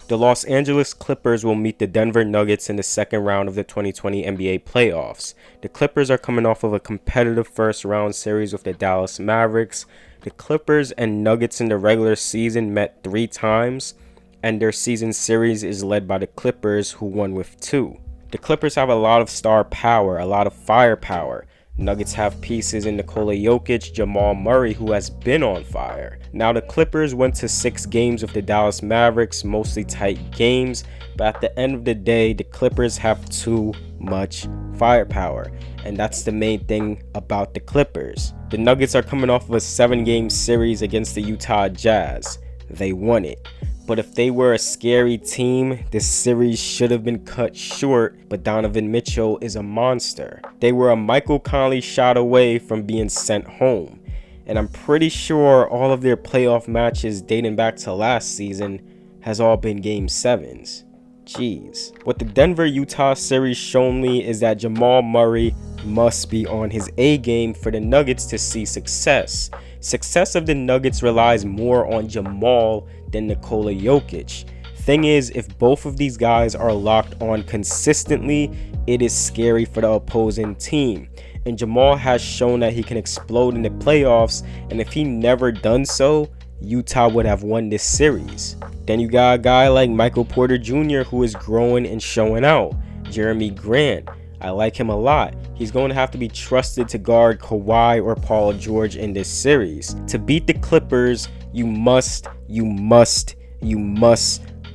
The Los Angeles Clippers will meet the Denver Nuggets in the second round of the 2020 NBA playoffs. The Clippers are coming off of a competitive first round series with the Dallas Mavericks. The Clippers and Nuggets in the regular season met 3 times, and their season series is led by the Clippers, who won with 2. The Clippers have a lot of star power, a lot of firepower. Nuggets have pieces in Nikola Jokic, Jamal Murray, who has been on fire. Now the Clippers went to 6 games with the Dallas Mavericks, mostly tight games, but at the end of the day, the Clippers have too much firepower, and that's the main thing about the Clippers. The Nuggets are coming off of a 7-game series against the Utah Jazz. They won it. But if they were a scary team, this series should have been cut short, but Donovan Mitchell is a monster. They were a Michael Conley shot away from being sent home. And I'm pretty sure all of their playoff matches dating back to last season has all been Game 7s. Jeez. What the Denver-Utah series shown me is that Jamal Murray must be on his A game for the Nuggets to see success. Success of the Nuggets relies more on Jamal than Nikola Jokic. Thing is, if both of these guys are locked on consistently, it is scary for the opposing team. And Jamal has shown that he can explode in the playoffs, and if he never done so, Utah would have won this series. Then you got a guy like Michael Porter Jr. who is growing and showing out. Jeremy Grant, I like him a lot. He's going to have to be trusted to guard Kawhi or Paul George in this series. To beat the Clippers, you must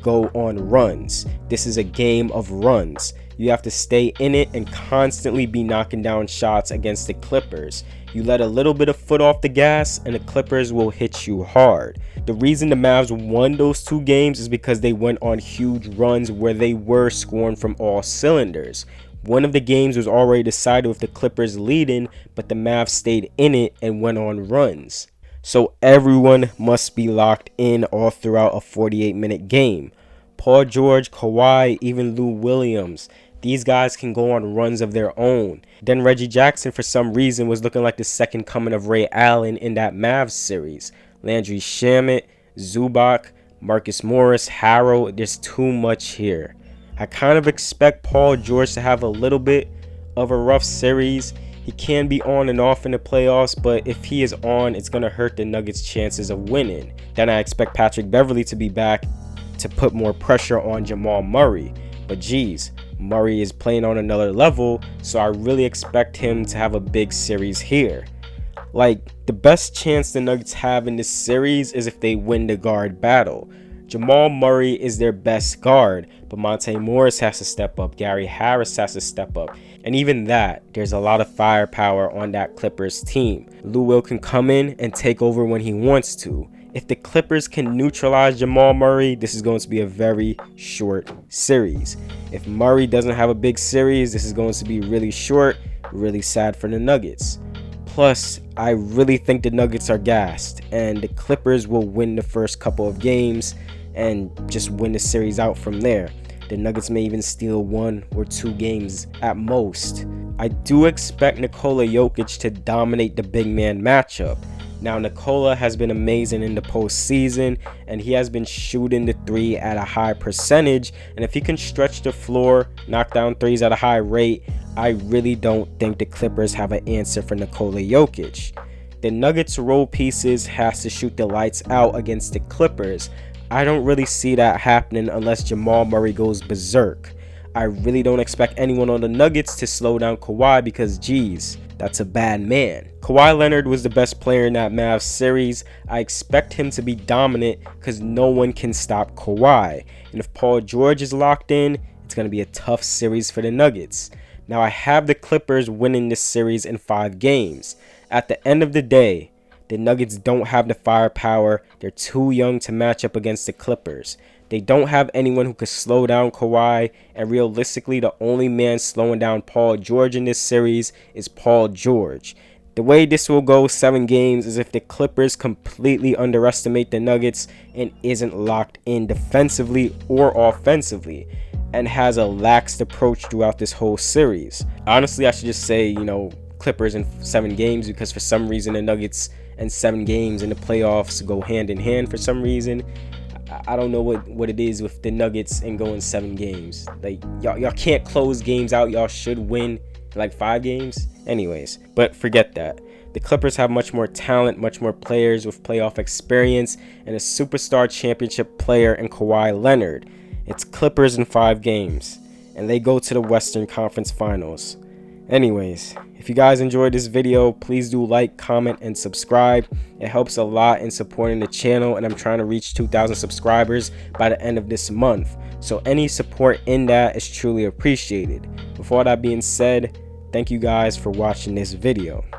go on runs. This is a game of runs. You have to stay in it and constantly be knocking down shots against the Clippers. You let a little bit of foot off the gas and the Clippers will hit you hard. The reason the Mavs won those 2 games is because they went on huge runs where they were scoring from all cylinders. One of the games was already decided with the Clippers leading, but the Mavs stayed in it and went on runs. So everyone must be locked in all throughout a 48-minute game. Paul George, Kawhi, even Lou Williams. These guys can go on runs of their own. Then Reggie Jackson, for some reason, was looking like the second coming of Ray Allen in that Mavs series. Landry Shamet, Zubac, Marcus Morris, Harrell. There's too much here. I kind of expect Paul George to have a little bit of a rough series. He can be on and off in the playoffs, but if he is on, it's going to hurt the Nuggets' chances of winning. Then I expect Patrick Beverley to be back to put more pressure on Jamal Murray. But geez, Murray is playing on another level, so I really expect him to have a big series here. Like, the best chance the Nuggets have in this series is if they win the guard battle. Jamal Murray is their best guard, but Monte Morris has to step up, Gary Harris has to step up, and even that, there's a lot of firepower on that Clippers team. Lou Will can come in and take over when he wants to. If the Clippers can neutralize Jamal Murray, this is going to be a very short series. If Murray doesn't have a big series, this is going to be really short, really sad for the Nuggets. Plus, I really think the Nuggets are gassed, and the Clippers will win the first couple of games and just win the series out from there. The Nuggets may even steal 1 or 2 games at most. I do expect Nikola Jokic to dominate the big man matchup. Now, Nikola has been amazing in the postseason, and he has been shooting the 3 at a high percentage, and if he can stretch the floor, knock down 3s at a high rate, I really don't think the Clippers have an answer for Nikola Jokic. The Nuggets' role pieces has to shoot the lights out against the Clippers. I don't really see that happening unless Jamal Murray goes berserk. I really don't expect anyone on the Nuggets to slow down Kawhi because, geez, that's a bad man. Kawhi Leonard was the best player in that Mavs series. I expect him to be dominant because no one can stop Kawhi. And if Paul George is locked in, it's going to be a tough series for the Nuggets. Now, I have the Clippers winning this series in 5 games. At the end of the day, the Nuggets don't have the firepower. They're too young to match up against the Clippers. They don't have anyone who could slow down Kawhi, and realistically, the only man slowing down Paul George in this series is Paul George. The way this will go 7 games is if the Clippers completely underestimate the Nuggets and isn't locked in defensively or offensively, and has a laxed approach throughout this whole series. Honestly, I should just say, Clippers in 7 games, because for some reason the Nuggets and 7 games in the playoffs go hand in hand for some reason. I don't know what it is with the Nuggets and going 7 games. Like, y'all can't close games out. Y'all should win like 5 games. Anyways, but forget that. The Clippers have much more talent, much more players with playoff experience, and a superstar championship player in Kawhi Leonard. It's Clippers in 5 games, and they go to the Western Conference Finals. Anyways, if you guys enjoyed this video, please do like, comment, and subscribe. It helps a lot in supporting the channel, and I'm trying to reach 2,000 subscribers by the end of this month. So any support in that is truly appreciated. With all that being said, thank you guys for watching this video.